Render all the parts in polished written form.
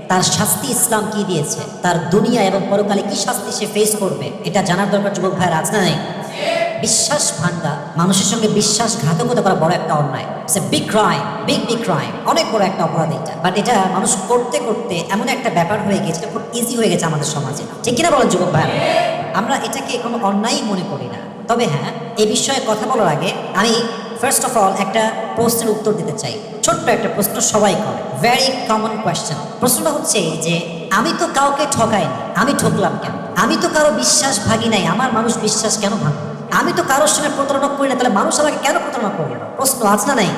তার শাস্তি ইসলাম কি দিয়েছে, তার দুনিয়া এবং পরকালে কি শাস্তি সে ফেস করবে, এটা জানার দরকার যুবক ভাইয়ের আছে না নাই? বিশ্বাস ভাঙ্গা, মানুষের সঙ্গে বিশ্বাসঘাতকতা করা বড় একটা অন্যায়। It's a big crime, big crime, অনেক বড় একটা অপরাধ এটা। বাট এটা মানুষ করতে করতে এমন একটা ব্যাপার হয়ে গেছে, এটা খুব ইজি হয়ে গেছে আমাদের সমাজে, ঠিক কিনা বলেন যুবক ভাই? আমরা এটাকে কোনো অন্যায় মনে করি না। তবে হ্যাঁ, এই বিষয়ে কথা বলার আগে আমি ফার্স্ট অফ অল একটা প্রশ্নের উত্তর দিতে চাই। ছোট্ট একটা প্রশ্ন সবাই করে, ভেরি কমন কোয়েশ্চেন। প্রশ্নটা হচ্ছে যে, আমি তো কাউকে ঠকাইনি, আমি ঠকলাম কেন? আমি তো কারো বিশ্বাস ভাঙি নাই, আমার মানুষ বিশ্বাস কেন ভাঙবে? আমি তো কারোর সঙ্গে প্রতারণা করি না, তাহলে মানুষ আমাকে কেন প্রতারণা করবে? প্রশ্ন আছে না নাই?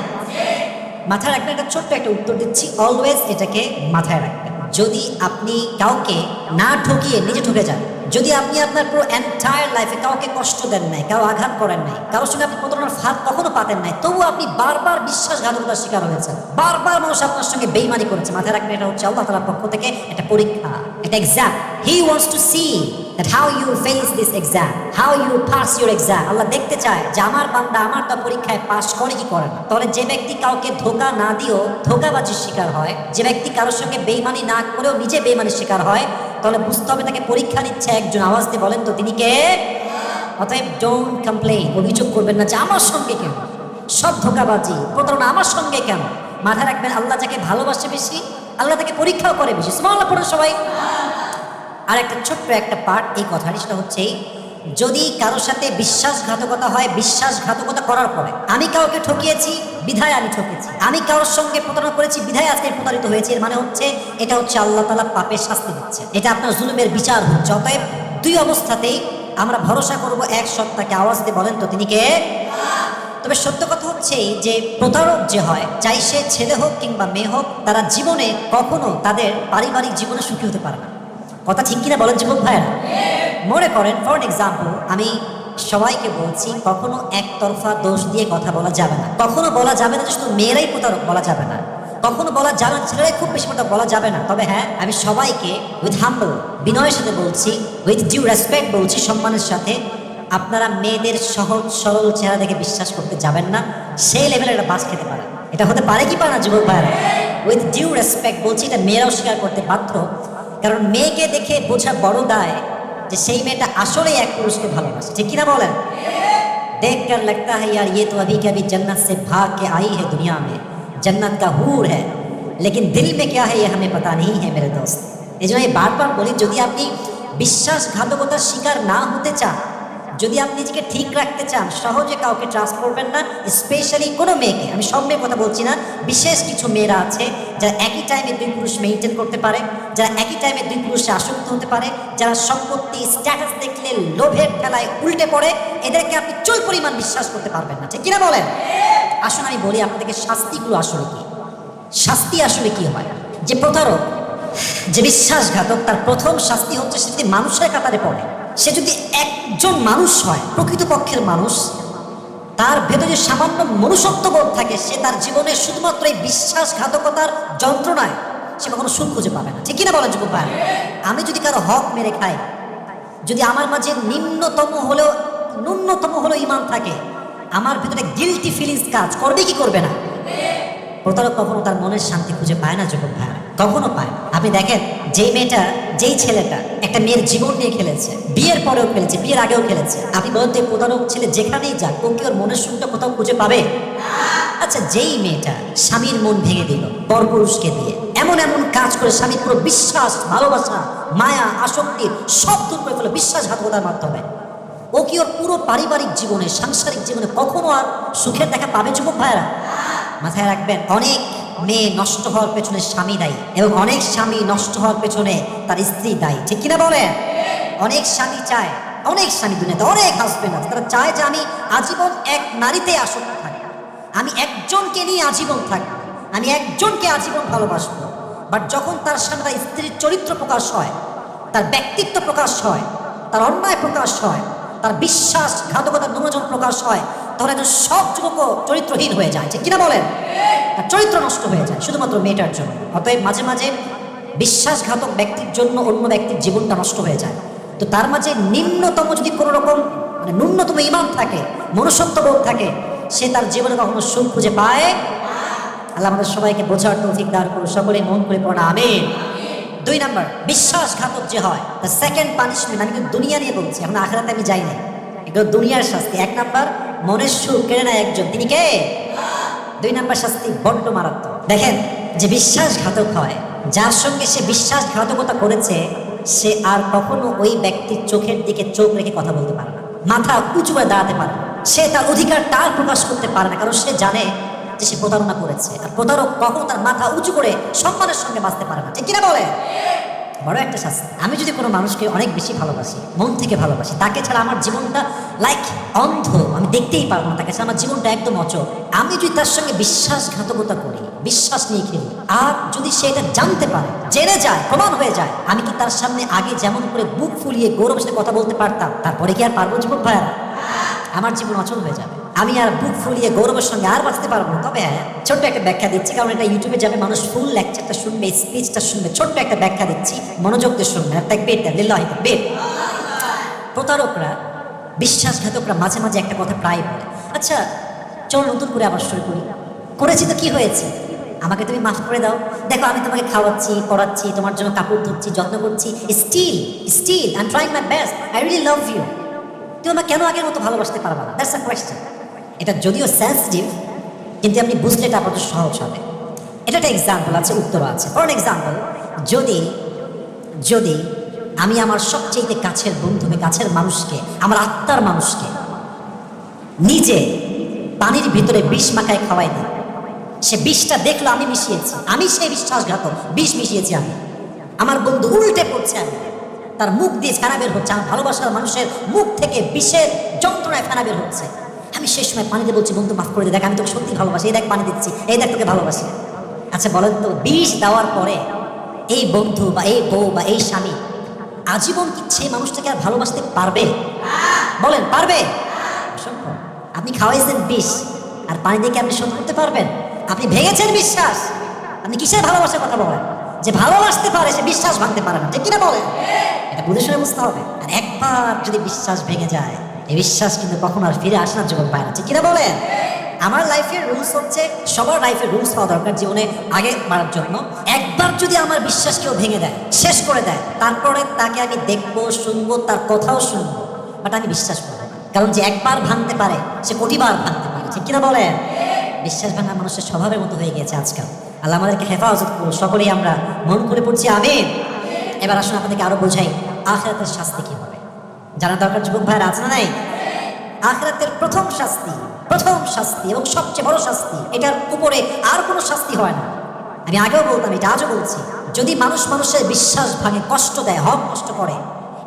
মাথায় রাখবেন, একটা ছোট্ট একটা উত্তর দিচ্ছি, অলওয়েজ এটাকে মাথায় রাখবেন। যদি আপনি কাউকে না ঠকিয়ে নিজে ঠকে যান, যদি আপনি আপনার পুরো এন্টায়ার লাইফে কাউকে কষ্ট দেন নাই, কারো আঘাত করেন নাই, কারোর সঙ্গে আপনি প্রতারণার ফাঁদ কখনো পাতেন নাই, তবুও আপনি বারবার বিশ্বাসঘাতকতার শিকার হয়েছেন, বারবার মানুষ আপনার সঙ্গে বেইমানি করেছে, মাথায় রাখবেন এটা হচ্ছে আল্লাহ তাআলার পক্ষ থেকে একটা পরীক্ষা, একটা exam. He wants to see that how you face this exam, how you pass your exam. আল্লাহ দেখতে চায় যে আমার বান্দা আমার তা পরীক্ষায় পাস করে কি করে না। তাহলে যে ব্যক্তি কাউকে ধোঁকা না দিয়েও ধোঁকাবাজির শিকার হয়, যে ব্যক্তি কারোর সঙ্গে বেইমানি না করেও নিজে বেইমানির শিকার হয়, তাহলে বুঝতে হবে তাকে পরীক্ষা নিচ্ছে একজন। আওয়াজ দিয়ে বলেন তো তিনি কে? অতএব ডোন্ট কমপ্লেইন, অভিযোগ করবেন না যে আমার সঙ্গে কেন সব ধোঁকাবাজি প্রতারণা আমার সঙ্গে কেন। মাথায় রাখবেন, আল্লাহ যাকে ভালোবাসে বেশি, আল্লাহ তাকে পরীক্ষাও করে বেশি। সুবহানাল্লাহ পড়ুন সবাই। আর একটা ছোট্ট একটা পার্ট এই কথাটি, সেটা হচ্ছে যদি কারোর সাথে বিশ্বাসঘাতকতা হয়, বিশ্বাসঘাতকতা করার পরে আমি কাউকে ঠকিয়েছি বিধায় আমি ঠকেছি, আমি কারোর সঙ্গে প্রতারণা করেছি বিধায় আজকে প্রতারিত হয়েছে, এর মানে হচ্ছে এটা হচ্ছে আল্লাহ তাআলা পাপের শাস্তি দিচ্ছে, এটা আপনার জুলুমের বিচার হচ্ছে। অতএব দুই অবস্থাতেই আমরা ভরসা করব এক সত্তাকে। আওয়াজ দিয়ে বলেন তো তিনি কে? তবে সত্য কথা হচ্ছে যে প্রতারক যে হয়, চাই সে ছেলে হোক কিংবা মেয়ে হোক, তারা জীবনে কখনো তাদের পারিবারিক জীবনে সুখী হতে পারে না। কথা ঠিক কিনা বলেন যুবক ভাইয়েরা? মনে করেন ফর এক্সাম্পল, আমি সবাইকে বলছি কখনো একতরফা দোষ দিয়ে কথা বলা যাবে না, কখনো বলা যাবে না যে শুধু মেয়েরাই প্রতারক, বলা যাবে না, কখনো বলা যাবে না ছেলেরাই খুব বেশি প্রতারক, বলা যাবে না। তবে হ্যাঁ, আমি সবাইকে উইথ হাম্বল, বিনয়ের সাথে বলছি, উইথ ডিউ রেসপেক্ট বলছি, সম্মানের সাথে, আপনারা মেয়েদের সহজ সরল চেহারা দেখে বিশ্বাস করতে যাবেন না, সেই লেভেলের একটা বাস খেতে পারে। এটা হতে পারে কি পারে না যুবক ভাইয়েরা? উইথ ডিউ রেসপেক্ট বলছি, এটা মেয়েরাও স্বীকার করতে বাধ্য। কারণ মেয়েকে দেখে বোঝা বড় দায় যে সেই মেয়েটা আসলে এক পুরুষকে ভালোবাসে, ঠিক কিনা বলেন? দেখ কর लगता है यार ये तो अभी के अभी जन्नत से भाग के आई है दुनिया में, जन्नत का हूर है लेकिन दिल में क्या है ये हमें पता नहीं है मेरे दोस्त। এই জন্য বারবার বলি, যদি আপনি বিশ্বাসঘাতকতার শিকার না হতে চান, যদি আপনি নিজেকে ঠিক রাখতে চান, সহজে কাউকে ট্রাস্ট করবেন না, স্পেশালি কোনো মেয়েকে। আমি সব মেয়ের কথা বলছি না, বিশেষ কিছু মেয়েরা আছে যারা একই টাইমে দুই পুরুষ মেনটেন করতে পারে, যারা একই টাইমে দুই পুরুষে আসক্ত হতে পারে, যারা সম্পত্তি স্ট্যাটাস দেখলে লোভের ঠেলায় উল্টে পড়ে, এদেরকে আপনি চুল পরিমাণ বিশ্বাস করতে পারবেন না, ঠিক কিনা বলেন? আসুন আমি বলি আপনাদেরকে শাস্তিগুলো আসলে কি। শাস্তি আসলে কি হয়? যে প্রতারক, যে বিশ্বাসঘাতক, তার প্রথম শাস্তি হচ্ছে সে যদি মানুষের কাতারে পড়ে, সে যদি একজন মানুষ হয়, প্রকৃতপক্ষের মানুষ, তার ভেতরে সামান্য মনুষ্যত্ববোধ থাকে, সে তার জীবনে শুধুমাত্র এই বিশ্বাসঘাতকতার যন্ত্রণায় সে কখনো সুখ খুঁজে পাবে না, ঠিক কিনা বলেন যুবক ভাই? আমি যদি কারো হক মেরে খাই, যদি আমার মাঝে ন্যূনতম হলেও ইমান থাকে, আমার ভেতরে গিলটি ফিলিংস কাজ করবে কি করবে না? প্রতারক কখনো তার মনের শান্তি খুঁজে পায় না যুবক ভাই, কখনো পায়। আপনি দেখেন, যেই মেয়েটা, যেই ছেলেটা একটা মেয়ের জীবন নিয়ে খেলেছে, বিয়ের পরেও খেলেছে, বিয়ের আগেও খেলেছে, আপনি বলতে প্রতারক ছেলে যেখানেই যাক, ও কি ওর মনের সুখটা কোথাও খুঁজে পাবে? আচ্ছা, যেই মেয়েটা স্বামীর মন ভেঙে দিল পরপুরুষকে দিয়ে, এমন এমন কাজ করে স্বামীর পুরো বিশ্বাস, ভালোবাসা, মায়া, আসক্তি সব দূর করে ফেলো বিশ্বাসঘাতকতার মাধ্যমে, ও কি ওর পুরো পারিবারিক জীবনে, সাংসারিক জীবনে কখনো আর সুখের দেখা পাবে যুবক ভাইয়েরা? মাথায় রাখবেন, অনেক মেয়ে নষ্ট হওয়ার পেছনে স্বামী দায়ী, এবং অনেক স্বামী নষ্ট হওয়ার পেছনে তার স্ত্রী দায়ী, ঠিক কিনা বলেন? অনেক স্বামী চায়, অনেক স্বামী দুনিয়াতে, অনেক হাজবেন্ড আছে, তারা চায় যে আমি আজীবন এক নারীতে আসক্ত থাকি, আমি একজনকে নিয়ে আজীবন থাকি, আমি একজনকে আজীবন ভালোবাসবো। বাট যখন তার সামনে তার স্ত্রীর চরিত্র প্রকাশ হয়, তার ব্যক্তিত্ব প্রকাশ হয়, তার অন্যায় প্রকাশ হয়, তার বিশ্বাসঘাতকতার ন্যূনতম প্রকাশ হয়, তখন একজন সব যুবকও চরিত্রহীন হয়ে যায়, ঠিক কিনা বলেন? তার চরিত্র নষ্ট হয়ে যায় শুধুমাত্র মেয়েটার জন্য। অতএব মাঝে মাঝে বিশ্বাসঘাতক ব্যক্তির জন্য অন্য ব্যক্তির জীবনটা নষ্ট হয়ে যায়। তো তার মাঝে নিম্নতম যদি কোনো রকম ন্যূনতম ইমান থাকে, মনুষ্যত্ববোধ থাকে, সে তার জীবনে কখনো সুখ খুঁজে পায়। আল্লাহ আমাদের সবাইকে বোঝার তৌফিক দান করুন, সকলে মন করে পড়া আমিন। 2 নাম্বার, বিশ্বাসঘাতক যে হয়, দ্য সেকেন্ড পানিশমেন্ট, আমি কিন্তু দুনিয়া নিয়ে বলছি, এখন আখিরাতে আমি যাই না, এগুলো দুনিয়ার শাস্তি। 1 নাম্বার, মনের সুখ কেড়ে নেয় একজন, তিনি কে? 2 নাম্বার শাস্তি বড্ড মারাত্মক। দেখেন, যে বিশ্বাসঘাতক হয়, যার সঙ্গে সে বিশ্বাসঘাতকতা করেছে, সে আর কখনো ওই ব্যক্তির চোখের দিকে চোখ রেখে কথা বলতে পারে না, মাথা উঁচু করে দাঁড়াতে পারে না, সে তার অধিকার তার প্রকাশ করতে পারে না, কারণ সে জানে যে সে প্রতারণা করেছে। আর প্রতারক কখনো তার মাথা উঁচু করে সম্মানের সঙ্গে বাঁচতে পারে না, ঠিক কিনা বলে? বড় একটা শাস্তি। আমি যদি কোনো মানুষকে অনেক বেশি ভালোবাসি, মন থেকে ভালোবাসি, তাকে ছাড়া আমার জীবনটা লাইক অন্ধ, আমি দেখতেই পারবো না, তাকে ছাড়া আমার জীবনটা একদম অচল। আমি যদি তার সঙ্গে বিশ্বাসঘাতকতা করি, বিশ্বাস নিয়ে খেলি, আর যদি সে এটা জানতে পারে, জেনে যায়, প্রমাণ হয়ে যায়, আমি কি তার সামনে আগে যেমন করে বুক ফুলিয়ে গৌরবের সাথে কথা বলতে পারতাম, তারপরে কি আর পারবো যুবক ভাইয়ারা? আমার জীবন অচল হয়ে যাবে, আমি আর বুক ফুলিয়ে গৌরবের সঙ্গে আর বাঁচতে পারবো না। তবে হ্যাঁ, ছোট্ট একটা ব্যাখ্যা দিচ্ছি, কারণ এটা ইউটিউবে যাবে, মানুষ ফুল লেকচারটা শুনবে, স্পিচটা শুনবে, ছোট্ট একটা ব্যাখ্যা দিচ্ছি, মনোযোগ দিয়ে শুনবে। প্রতারকরা, বিশ্বাসঘাতকরা মাঝে মাঝে একটা কথা প্রায় বলে, আচ্ছা চল নতুন করে আবার শুরু করি, করেছি তো কি হয়েছে, আমাকে তুমি মাফ করে দাও, দেখো আমি তোমাকে খাওয়াচ্ছি, পড়াচ্ছি, তোমার জন্য কাপড় ধরছি, যত্ন করছি, still I am trying my best, I really love you, তুমি আমাকে কেন আগের মতো ভালোবাসতে পারবা না? That's a question. এটা যদিও সেন্সিটিভ, কিন্তু আপনি বুঝলে এটা আপনাদের সহজ হবে। এটা একটা এক্সাম্পল আছে, উত্তর আছে। ফর এক্সাম্পল, যদি যদি আমি আমার সবচেয়ে কাছের বন্ধুকে, কাছের মানুষকে, আমার আত্মার মানুষকে নিজে পানির ভিতরে বিষ মাখায় খাওয়াই দিই, সে বিষটা দেখলো আমি মিশিয়েছি, আমি সেই বিশ্বাসঘাতক, বিষ মিশিয়েছি আমি, আমার বন্ধু উল্টে পড়ছে, আমি তার মুখ দিয়ে ফেনা বের হচ্ছে, আমার ভালোবাসার মানুষের মুখ থেকে বিষের যন্ত্রণায় ফেনা বের হচ্ছে, আমি সেই সময় পানিতে বলছি, বন্ধু মাফ করে দে, দেখ আমি তোকে সত্যি ভালোবাসি, এই দেখ পানি দিচ্ছি, এই দেখ তোকে ভালোবাসি। আচ্ছা বলেন তো, বিষ দেওয়ার পরে এই বন্ধু বা এই বউ বা এই স্বামী আজীবন কি সেই মানুষটাকে আর ভালোবাসতে পারবে? বলেন, পারবে? অসম্ভব। আপনি খাওয়াইছেন বিষ, আর পানি দিয়ে কি আপনি শোধ করতে পারবেন? আপনি ভেঙেছেন বিশ্বাস, আপনি কিসের ভালোবাসার কথা বলেন? যে ভালোবাসতে পারে সে বিশ্বাস ভাঙতে পারে না, ঠিক কিনা বলেন? এটা বুঝে শুনে বুঝতে হবে। আর একবার যদি বিশ্বাস ভেঙে যায়, এই বিশ্বাস কিন্তু কখনো আর ফিরে আসার যুবক পায় না, ঠিক কিনা বলেন? আমার লাইফের রুলস হচ্ছে, সবার লাইফের রুলস হওয়া দরকার জীবনে আগে বাড়ার জন্য। একবার যদি আমার বিশ্বাস কেউ ভেঙে দেয়, শেষ করে দেয়, তারপরে তাকে আমি দেখবো, শুনবো, তার কথাও শুনবো, বাট আমি বিশ্বাস করবো না। কারণ যে একবার ভাঙতে পারে সে কোটিবার ভাঙতে পারে, ঠিক কিনা বলেন? বিশ্বাস ভাঙা মানুষের স্বভাবের মতো হয়ে গেছে আজকাল। আল্লাহ আমাদেরকে হেফাজত করুন, সকলেই আমরা মন করে পড়ছি আমিন। এবার আসুন আপনাদেরকে আরো বোঝাই আখিরাতের শাস্তি কি হবে। জানা দরকার যুবক ভাইয়ের, আছে না নাই? আখিরাতের প্রথম শাস্তি এবং সবচেয়ে বড় শাস্তি, এটার উপরে আর কোনো শাস্তি হয় না। আমি আগেও বলতাম, এটা আজও বলছি, যদি মানুষ মানুষের বিশ্বাস ভাঙে, কষ্ট দেয়, হক নষ্ট করে,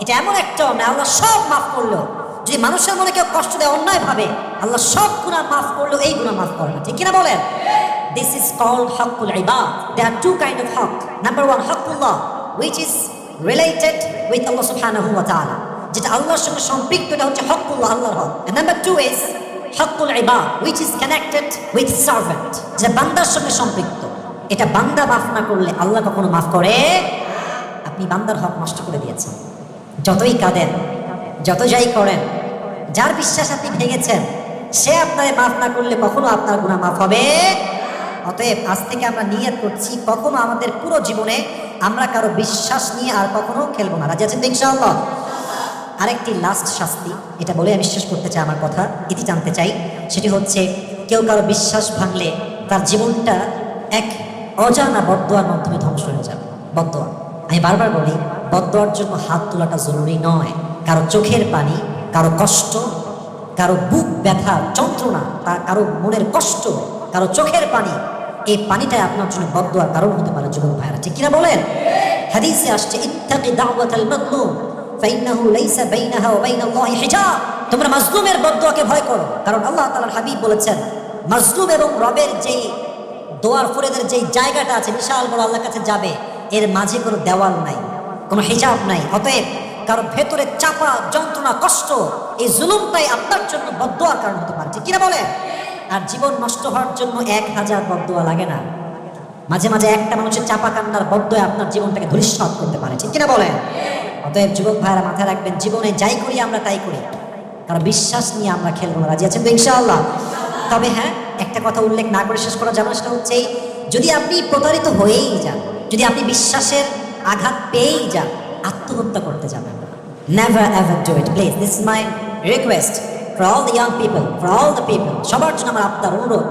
এটা এমন একটা অন্যায়, আল্লাহ সব মাফ করলো। যদি মানুষের মনে কেউ কষ্ট দেয় অন্যায় ভাবে, আল্লাহ সব গুনাহ মাফ করলো, এই গুনাহ মাফ করে না, ঠিক কিনা বলেন? This is called haqqul ibad. There are two kind of haqq. Number one, haqqullah, which is related with Allah subhanahu wa ta'ala. যেটা আল্লাহর সঙ্গে সম্পৃক্ত, এটা হচ্ছে হাক্কুল্লাহ, আল্লাহর হক। And number two is হাক্কুল ইবাদ, which is connected with servant, যে বান্দার সঙ্গে সম্পৃক্ত। এটা বান্দা মাফ না করলে আল্লাহ কখনো মাফ করে? আপনি বান্দার হক নষ্ট করে দিয়েছেন। যতই কাঁদেন, যত যাই করেন, যার বিশ্বাস আপনি ভেঙেছেন, সে আপনারে মাফ না করলে কখনো আপনার গুনাহ মাফ হবে? অতএব আজ থেকে আমরা নিয়ত করছি, কখনো আমাদের পুরো জীবনে আমরা কারো বিশ্বাস নিয়ে আর কখনো খেলবো না। রাজি আছেন ইনশাআল্লাহ? আরেকটি লাস্ট শাস্তি, এটা বলে আমি শেষ করতে চাই আমার কথা, ইতি টানতে চাই। সেটি হচ্ছে, কেউ কারো বিশ্বাস ভাঙলে তার জীবনটা এক অজানা বদদোয়ার মাধ্যমে ধ্বংস হয়ে যাবে। বদদোয়া, আমি বারবার বলি, বদদোয়ার জন্য হাত তোলাটা জরুরি নয়। কারো চোখের পানি, কারো কষ্ট, কারো বুক ব্যথা যন্ত্রণা, কারো মনের কষ্ট, কারো চোখের পানি, এই পানিটাই আপনার জন্য বদদোয়ার কারণ হতে পারে যুবক ভাইরা, ঠিক কিনা বলেন? হাদিসে আসছে, ইত্তাকি দাওয়াতাল মাযলুম ফাইন্নাহু লাইসা বাইনাহা ওয়া বাইনাল্লাহি হিজাব। তোমরা মাজলুমের বদদোয়াকে ভয় করো, কারণ আল্লাহ তাআলার হাবিব বলেছেন, মাজলুম এবং রবের যেই দোয়ার ফরিয়াদের যেই জায়গাটা আছে, বিশাল বড় আল্লাহর কাছে যাবে, এর মাঝে কোনো দেওয়াল নাই, কোনো হিজাব নাই। অতএব কারো ভেতরে চাপা যন্ত্রণা, কষ্ট, এই জুলুমটাই আপনার জন্য বদদোয়ার কারণ হতে পারে, ঠিক কিনা বলে? আর জীবন নষ্ট হওয়ার জন্য 1000 বদদোয়া লাগে না। মাঝে মাঝে একটা মানুষের চাপা কান্নার বদদোয়া আপনার জীবনটাকে ধূলিসাৎ করতে পারে, ঠিক কিনা বলে? অতএব যুবক ভাইরা মাথায় রাখবেন, জীবনে যাই করি আমরা তাই করি, কারণ বিশ্বাস নিয়ে আমরা খেলবো না। রাজি আছেন তো ইনশাআল্লাহ? তবে হ্যাঁ, একটা কথা উল্লেখ না করে শেষ করা যাবে না, সেটা হচ্ছে, যদি আপনি প্রতারিত হয়েই যান, যদি আপনি বিশ্বাসের আঘাত পেয়েই যান, আত্মহত্যা করতে যাবেন না। Never ever do it please. This is my request for all the young people, for all the people. সবার জন্য আমার আপনার অনুরোধ,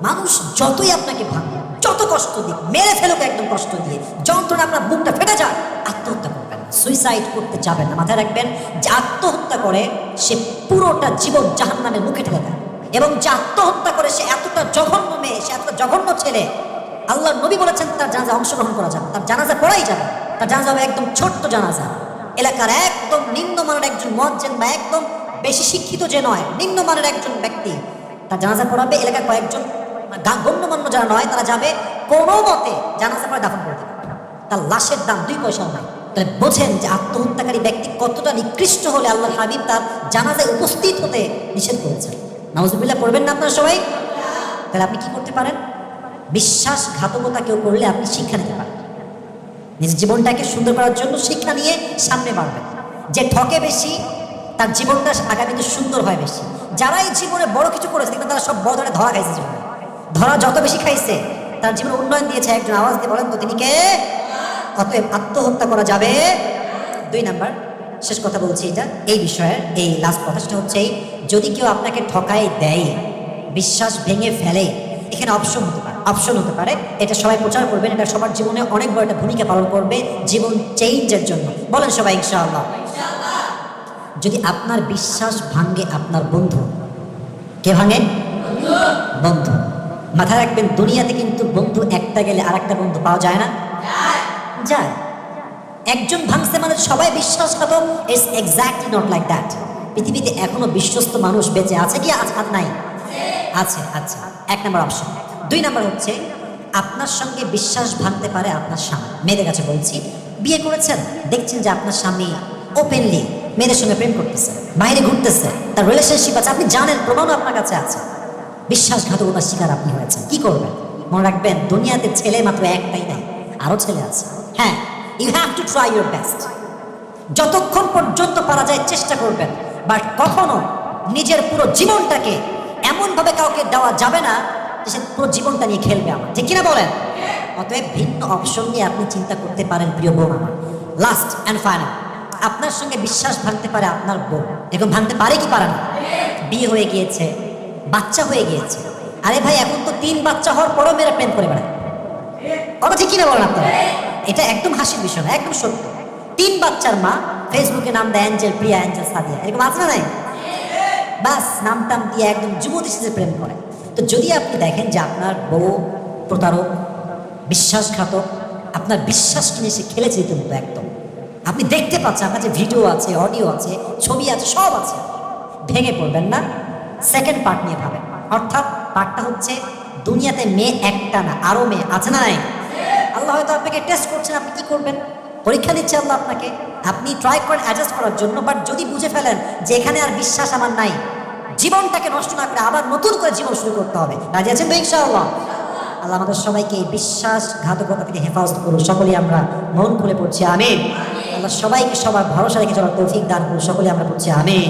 মানুষ যতই আপনাকে ভাঙুক, যত কষ্ট দিক, মেরে ফেলুক একদম কষ্ট দিয়ে, যন্ত্রণা আপনার বুকটা ফেটে যায়, আত্মহত্যা করবেন না, সুইসাইড করতে যাবেন না। মাথায় রাখবেন যে আত্মহত্যা করে সে পুরোটা জীবন জাহান্নামের মুখে ঠেলে দেয়, এবং যে আত্মহত্যা করে সে এতটা জঘন্য মেয়ে, সে এতটা জঘন্য ছেলে, আল্লাহ নবী বলেছেন তার জানাজা অংশগ্রহণ করা যাবে, তার জানাজা পড়াই যাবে। তার জানাজা হবে একদম ছোট্ট জানাজা, এলাকার একদম নিম্নমানের একজন মুয়াজ্জিন বা একদম বেশি শিক্ষিত যে নয়, নিম্নমানের একজন ব্যক্তি তার জানাজা পড়াবে। এলাকার কয়েকজন গণ্যমান্য যারা নয় তারা যাবে, কোনো মতে জানাজা পরে দাফন করে দেবে। তার লাশের দাম 2 পয়সাও নাই। তাহলে বোঝেন যে আত্মহত্যাকারী ব্যক্তি কতটা নিকৃষ্ট হলে আল্লাহ হাবিব তার জানাজায় উপস্থিত হতে নিষেধ করেছেন। নাউজুবিল্লাহ পড়বেন না আপনারা সবাই? তাহলে আপনি কি করতে পারেন? বিশ্বাসঘাতকতা কেউ করলে আপনি শিক্ষা নিতে পারেন, নিজের জীবনটাকে সুন্দর করার জন্য শিক্ষা নিয়ে সামনে বাড়বেন। যে ঠকে বেশি তার জীবনটা আগামীতে সুন্দর হয় বেশি। যারা এই জীবনে বড় কিছু করেছে দেখবেন তারা সব বড় ধরে ধরা খাইছে জীবনে। ধরা যত বেশি খাইছে তার জীবনে উন্নয়ন দিয়েছে। একজন আওয়াজ দিয়ে বলেন তো তিনি কে? অতএব আত্মহত্যা করা যাবে। 2 নাম্বার, শেষ কথা বলছি এটা এই বিষয়ের, এই লাস্ট কথা, সেটা হচ্ছে যদি কেউ আপনাকে ঠকাই দেয়, বিশ্বাস ভেঙে ফেলে, এখানে অপশন হতে পারে, অপশন হতে পারে। এটা সবাই প্রচার করবেন, এটা সবার জীবনে অনেক বড় একটা ভূমিকা পালন করবে জীবন চেঞ্জের জন্য। বলেন সবাই ইনশাআল্লাহ। যদি আপনার বিশ্বাস ভাঙে আপনার বন্ধু, কে ভাঙে? বন্ধু। মাথায় রাখবেন দুনিয়াতে কিন্তু বন্ধু একটা গেলে আর একটা বন্ধু পাওয়া যায় না, যায়। একজন ভাঙছে মানে সবাই বিশ্বাসঘাতক? It's exactly not like that. পৃথিবীতে এখনো বিশ্বস্ত মানুষ বেঁচে আছে কি? আজ নাই? আছে। আচ্ছা, 1 নম্বর অপশন। 2 নম্বর হচ্ছে আপনার সঙ্গে বিশ্বাস ভাঙতে পারে আপনার স্বামী। মেয়েদের কাছে বলছি, বিয়ে করেছেন, দেখছেন যে আপনার স্বামী ওপেনলি মেয়েদের সঙ্গে প্রেম করতেছে, বাইরে ঘুরতেছে, তার রিলেশনশিপ আছে, আপনি জানেন, প্রমাণও আপনার কাছে আছে, বিশ্বাসঘাতকতার শিকার আপনি হয়েছেন। কি করবেন? মনে রাখবেন দুনিয়াতে ছেলে মাত্র একটাই নাই, আরো ছেলে আছে। হ্যাঁ, you have to try your best. যতক্ষণ পর্যন্ত পারা যায় চেষ্টা করবেন, বাট কখনো নিজের পুরো জীবনটাকে এমনভাবে কাউকে দেওয়া যাবে না যে সে পুরো জীবনটা নিয়ে খেলবে। আমার ঠিক কিনা বলেন? অতএব ভিন্ন অপশন নিয়ে আপনি চিন্তা করতে পারেন প্রিয় বোন আমার। লাস্ট অ্যান্ড ফাইনাল, আপনার সঙ্গে বিশ্বাস ভাঙতে পারে আপনার বোন। এরকম ভাঙতে পারে কি পারে না? বিয়ে হয়ে গিয়েছে, বাচ্চা হয়ে গিয়েছে। আরে ভাই, এখন তো 3 বাচ্চা হওয়ার পরও মেয়েরা প্রেম করে বেড়ায়। কথা ঠিক কিনা বলেন আপনারা? এটা একদম হাসির বিষয় না, একদম সত্য। 3 বাচ্চার মা, ফেসবুকে নাম দেয় অ্যাঞ্জেল, প্রিয়া অ্যাঞ্জেল সাদিয়া, এরকম আছে না নাই? বাস নাম টাম দিয়ে একদম যুবতী সাথে প্রেম করে। তো যদি আপনি দেখেন যে আপনার বউ প্রতারক, বিশ্বাসঘাতক, আপনার বিশ্বাসকে নিয়ে সে খেলেছে রীতিমতো একদম, আপনি দেখতে পাচ্ছেন, আপনার যে ভিডিও আছে, অডিও আছে, ছবি আছে, সব আছে, ভেঙে পড়বেন না। সেকেন্ড পার্ট নিয়ে ভাবেন। অর্থাৎ পার্টটা হচ্ছে দুনিয়াতে মেয়ে একটা না, আরো মেয়ে আছে না নাই? আল্লাহ হয়তো আপনাকে টেস্ট করছেন, আপনি কি করবেন? পরীক্ষা নিচ্ছে আল্লাহ আপনাকে। আপনি ট্রাই করেন অ্যাডজাস্ট করার জন্য, বাট যদি বুঝে ফেলেন যে এখানে আর বিশ্বাস আমার নাই, জীবনটাকে নষ্ট না করে আবার নতুন করে জীবন শুরু করতে হবে, রাজি আছেন তো ইনশাআল্লাহ? আল্লাহ আমাদের সবাইকে এই বিশ্বাসঘাতকতা থেকে হেফাজত করুন। সকলেই আমরা মন খুলে পড়ছি আমিন। আল্লাহ সবাইকে সবার ভরসা রেখে চলার তৌফিক দান করুন। সকলে আমরা পড়ছি আমিন।